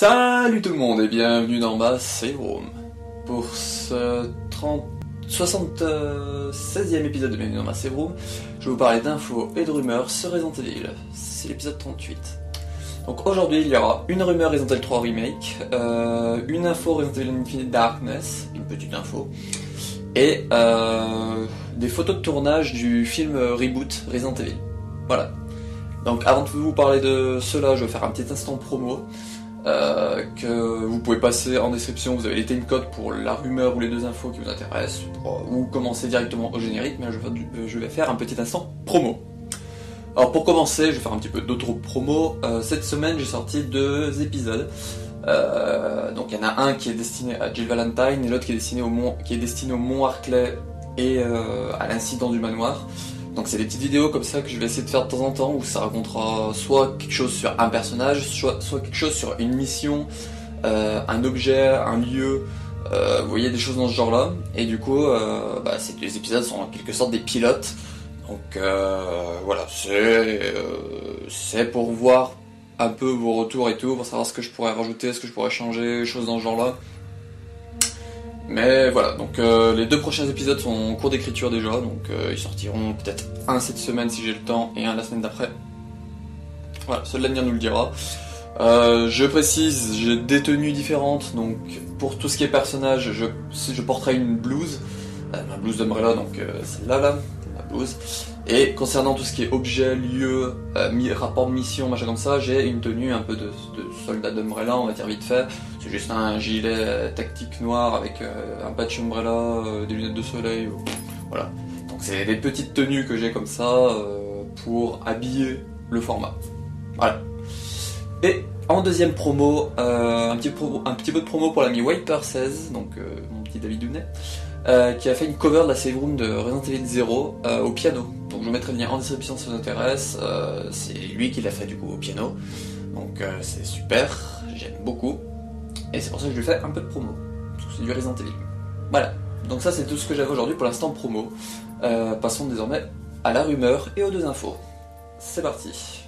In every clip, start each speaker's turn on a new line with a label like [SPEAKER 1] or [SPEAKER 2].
[SPEAKER 1] Salut tout le monde et bienvenue dans ma Save Room pour ce 76e épisode de Bienvenue dans ma Save Room. Je vais vous parler d'infos et de rumeurs sur Resident Evil. C'est l'épisode 38. Donc aujourd'hui il y aura une rumeur Resident Evil 3 Remake, une info Resident Evil Infinite Darkness, une petite info, et des photos de tournage du film reboot Resident Evil. Voilà. Donc avant de vous parler de cela, je vais faire un petit instant promo. Que vous pouvez passer en description, vous avez les timecodes pour la rumeur ou les deux infos qui vous intéressent, ou commencer directement au générique, mais je vais faire un petit instant promo. Alors pour commencer, je vais faire un petit peu d'auto-promo. Cette semaine j'ai sorti 2 épisodes. Donc il y en a un qui est destiné à Jill Valentine et l'autre qui est destiné au Mont Hartley et à l'incident du manoir. Donc c'est des petites vidéos comme ça que je vais essayer de faire de temps en temps où ça racontera soit quelque chose sur un personnage, soit quelque chose sur une mission, un objet, un lieu, vous voyez, des choses dans ce genre là. Et du coup, ces 2 épisodes sont en quelque sorte des pilotes. Donc voilà, c'est pour voir un peu vos retours et tout, pour savoir ce que je pourrais rajouter, ce que je pourrais changer, des choses dans ce genre là. Mais voilà, donc les 2 prochains épisodes sont en cours d'écriture déjà, donc ils sortiront peut-être un cette semaine si j'ai le temps et un la semaine d'après. Voilà, seul l'avenir nous le dira. Je précise, j'ai des tenues différentes, donc pour tout ce qui est personnage, je porterai une blouse, ma blouse d'Umbrella, donc celle-là, ma blouse. Et concernant tout ce qui est objet, lieu, rapport mission, machin comme ça, j'ai une tenue un peu de soldat d'Umbrella, on va dire vite fait. C'est juste un gilet tactique noir avec un patch Umbrella, des lunettes de soleil, voilà. Donc c'est des petites tenues que j'ai comme ça pour habiller le format. Voilà. Et en deuxième promo, un petit peu de promo pour l'ami Wiper16, donc mon petit David Dounet, qui a fait une cover de la save room de Resident Evil 0 au piano. Donc je vous mettrai le lien en description si ça vous intéresse. C'est lui qui l'a fait du coup au piano. Donc c'est super, j'aime beaucoup. Et c'est pour ça que je lui fais un peu de promo. Parce que c'est du Resident Evil. Voilà. Donc ça c'est tout ce que j'avais aujourd'hui pour l'instant promo. Passons désormais à la rumeur et aux 2 infos. C'est parti.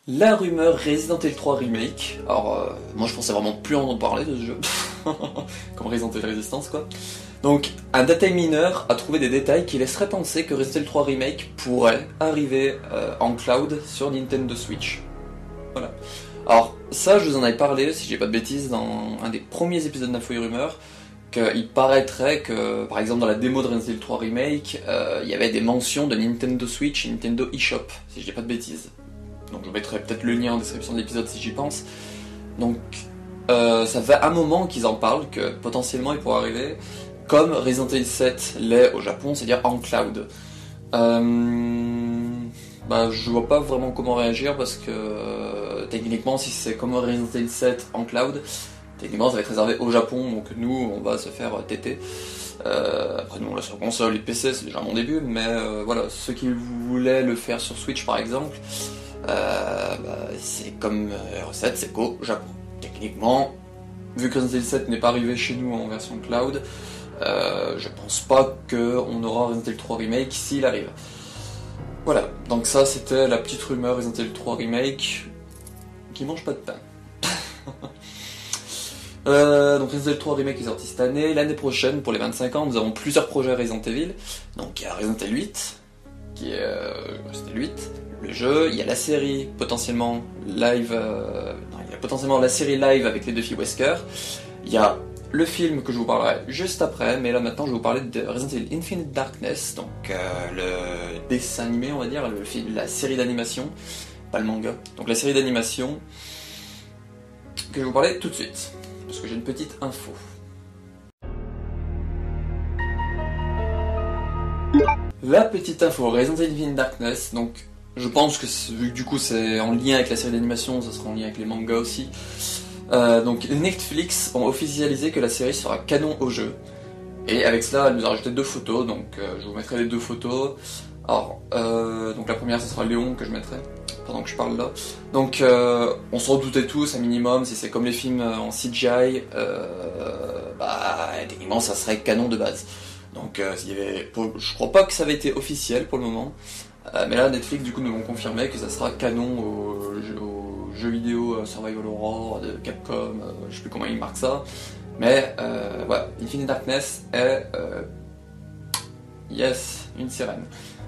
[SPEAKER 1] La rumeur Resident Evil 3 Remake. Alors, moi je pensais vraiment plus en parler de ce jeu. Comme Resident Evil Resistance quoi. Donc, un data miner a trouvé des détails qui laisseraient penser que Resident Evil 3 Remake pourrait arriver en cloud sur Nintendo Switch. Voilà. Alors, ça je vous en avais parlé, si j'ai pas de bêtises, dans un des premiers épisodes d'Info et Rumeurs, qu'il paraîtrait que, par exemple dans la démo de Resident Evil 3 Remake, il y avait des mentions de Nintendo Switch et Nintendo eShop, si je dis pas de bêtises. Donc je mettrai peut-être le lien en description de l'épisode si j'y pense. Donc ça fait un moment qu'ils en parlent que potentiellement il pourrait arriver, comme Resident Evil 7 l'est au Japon, c'est-à-dire en cloud. Je vois pas vraiment comment réagir parce que techniquement si c'est comme Resident Evil 7 en cloud, techniquement ça va être réservé au Japon, donc nous on va se faire téter. Après nous on l'a sur console et PC, c'est déjà mon début, mais voilà, ceux qui voulaient le faire sur Switch par exemple, c'est comme R7, c'est qu'au Japon. Techniquement, vu que Resident Evil 7 n'est pas arrivé chez nous en version cloud, je pense pas qu'on aura Resident Evil 3 Remake s'il arrive. Voilà, donc ça c'était la petite rumeur Resident Evil 3 Remake qui mange pas de pain. Donc Resident Evil 3 Remake est sorti cette année. L'année prochaine, pour les 25 ans, nous avons plusieurs projets Resident Evil. Donc il y a Resident Evil 8, qui est Resident Evil 8, le jeu, il y a la série potentiellement live, il y a potentiellement la série live avec les 2 filles Wesker, il y a le film que je vous parlerai juste après, mais là maintenant je vais vous parler de Resident Evil Infinite Darkness, donc le dessin animé on va dire, la série d'animation, pas le manga, donc la série d'animation que je vais vous parler tout de suite, parce que j'ai une petite info. La petite info, Resident Evil Darkness, donc je pense que vu que du coup c'est en lien avec la série d'animation, ça sera en lien avec les mangas aussi. Donc Netflix ont officialisé que la série sera canon au jeu. Et avec cela, elle nous a rajouté 2 photos, donc je vous mettrai les 2 photos. Alors, donc la première, ce sera Léon que je mettrai, pendant que je parle là. Donc, on se redoutait tous, un minimum, si c'est comme les films en CGI, techniquement, ça serait canon de base. Donc, je crois pas que ça avait été officiel pour le moment, mais là, Netflix, du coup, nous l'ont confirmé que ça sera canon au jeu vidéo Survival Horror de Capcom, je sais plus comment ils marquent ça. Mais voilà, Infinite Darkness est une sirène.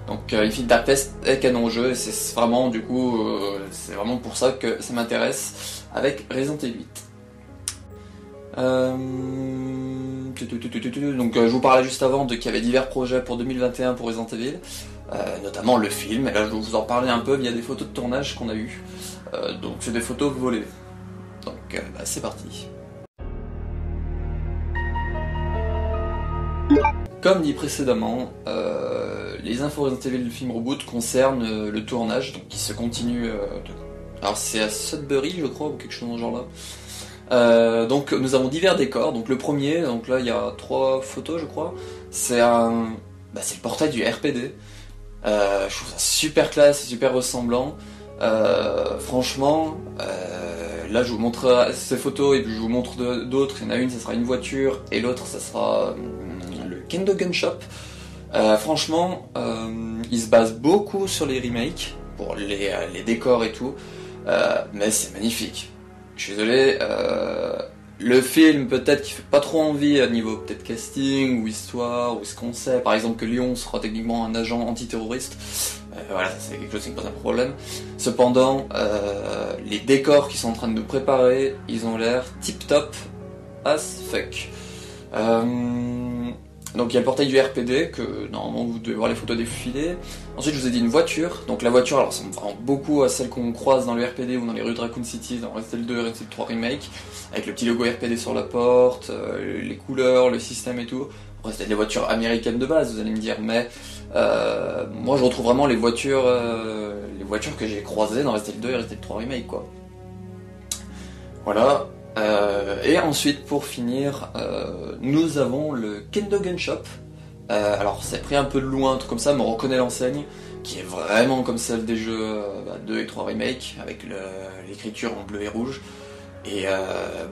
[SPEAKER 1] Donc Infinite Darkness est canon au jeu et c'est vraiment du coup c'est vraiment pour ça que ça m'intéresse avec Resident Evil 8. Donc je vous parlais juste avant qu'il y avait divers projets pour 2021 pour Resident Evil, notamment le film, et là je vais vous en parler un peu via des photos de tournage qu'on a eues. Donc c'est des photos volées. Donc c'est parti. Comme dit précédemment, les infos Resident Evil du film Reboot concernent le tournage, donc qui se continue. Alors c'est à Sudbury, je crois, ou quelque chose dans ce genre-là. Donc nous avons divers décors. Donc le premier, donc là il y a 3 photos, je crois. C'est c'est le portail du RPD. Je trouve ça super classe, super ressemblant. Franchement, là je vous montre ces photos et puis je vous montre d'autres. Il y en a une, ça sera une voiture, et l'autre, ça sera le Kendo Gun Shop. Franchement, il se base beaucoup sur les remakes pour les décors et tout, mais c'est magnifique. Je suis désolé, le film peut-être qui fait pas trop envie à niveau peut-être casting ou histoire ou ce qu'on sait, par exemple que Léon sera techniquement un agent antiterroriste. Voilà, ça c'est quelque chose qui me pose un problème. Cependant, les décors qui sont en train de nous préparer, ils ont l'air tip top as fuck. Donc il y a le portail du RPD, que normalement vous devez voir les photos défilées. Ensuite je vous ai dit une voiture, donc la voiture alors ça ressemble vraiment beaucoup à celle qu'on croise dans le RPD ou dans les rues de Raccoon City, dans Resident Evil 2 et Resident Evil 3 Remake, avec le petit logo RPD sur la porte, les couleurs, le système et tout. Après c'était des voitures américaines de base, vous allez me dire, mais moi je retrouve vraiment les voitures que j'ai croisées dans Resident Evil 2 et Resident Evil 3 Remake, quoi. Voilà. Et ensuite, pour finir, nous avons le Kendo Gun Shop. Alors, c'est pris un peu de loin, un truc comme ça, mais on reconnaît l'enseigne, qui est vraiment comme celle des jeux 2 et 3 Remake, avec l'écriture en bleu et rouge. Et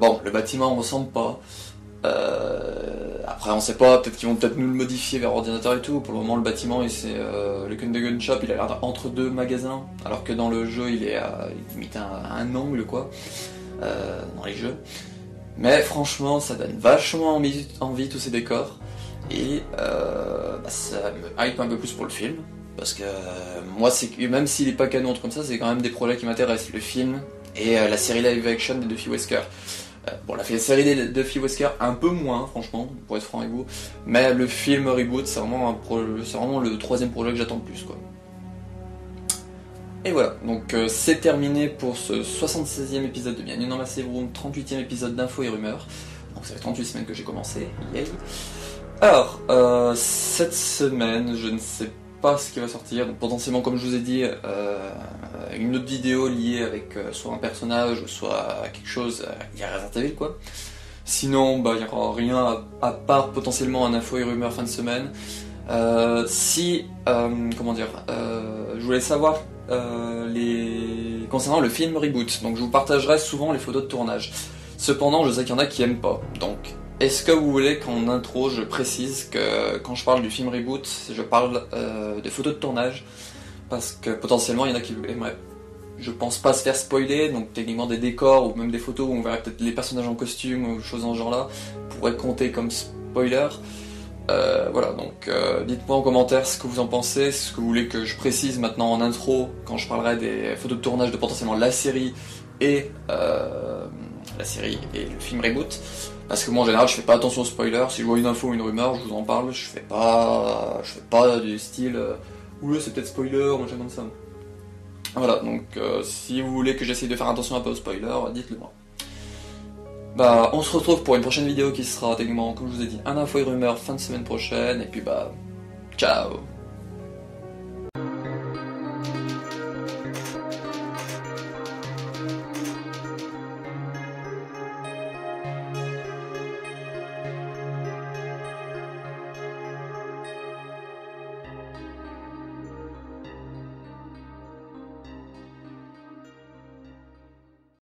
[SPEAKER 1] bon, le bâtiment ne ressemble pas. Après, on sait pas, peut-être qu'ils vont peut-être nous le modifier vers ordinateur et tout. Pour le moment, le bâtiment, le Kendo Gun Shop, il a l'air entre 2 magasins, alors que dans le jeu, il est limite à un angle, quoi. Dans les jeux, mais franchement ça donne vachement envie tous ces décors, et ça me hype un peu plus pour le film, parce que moi même s'il est pas canon comme ça, c'est quand même des projets qui m'intéressent, le film et la série live action de Duffy Wesker. Bon, la série de Duffy Wesker un peu moins, franchement, pour être franc avec vous, mais le film Reboot c'est vraiment le 3e projet que j'attends le plus, quoi. Et voilà, donc c'est terminé pour ce 76e épisode de Bienvenue dans ma Save Room, 38e épisode d'Infos et Rumeurs. Donc ça fait 38 semaines que j'ai commencé, yay. Alors, cette semaine, je ne sais pas ce qui va sortir, donc potentiellement, comme je vous ai dit, une autre vidéo liée avec soit un personnage, soit quelque chose lié à Resident Evil, quoi. Sinon, il n'y aura rien à part potentiellement un Infos et Rumeurs fin de semaine. Je voulais savoir concernant le film Reboot, donc je vous partagerai souvent les photos de tournage. Cependant, je sais qu'il y en a qui aiment pas, donc est-ce que vous voulez qu'en intro je précise que quand je parle du film Reboot, je parle de photos de tournage, parce que potentiellement il y en a qui aimeraient, je pense pas se faire spoiler, donc techniquement des décors ou même des photos où on verrait peut-être les personnages en costume ou choses dans ce genre là pourraient compter comme spoiler. Voilà, donc dites-moi en commentaire ce que vous en pensez, ce que vous voulez que je précise maintenant en intro quand je parlerai des photos de tournage de potentiellement la série et le film Reboot. Parce que moi en général je fais pas attention aux spoilers, si je vois une info ou une rumeur, je vous en parle, je fais pas du style oula c'est peut-être spoiler ou machin comme ça. Voilà, donc si vous voulez que j'essaye de faire attention un peu aux spoilers, dites-le moi. Bah, on se retrouve pour une prochaine vidéo qui sera techniquement, comme je vous ai dit, un info et rumeur fin de semaine prochaine, et puis bah, ciao.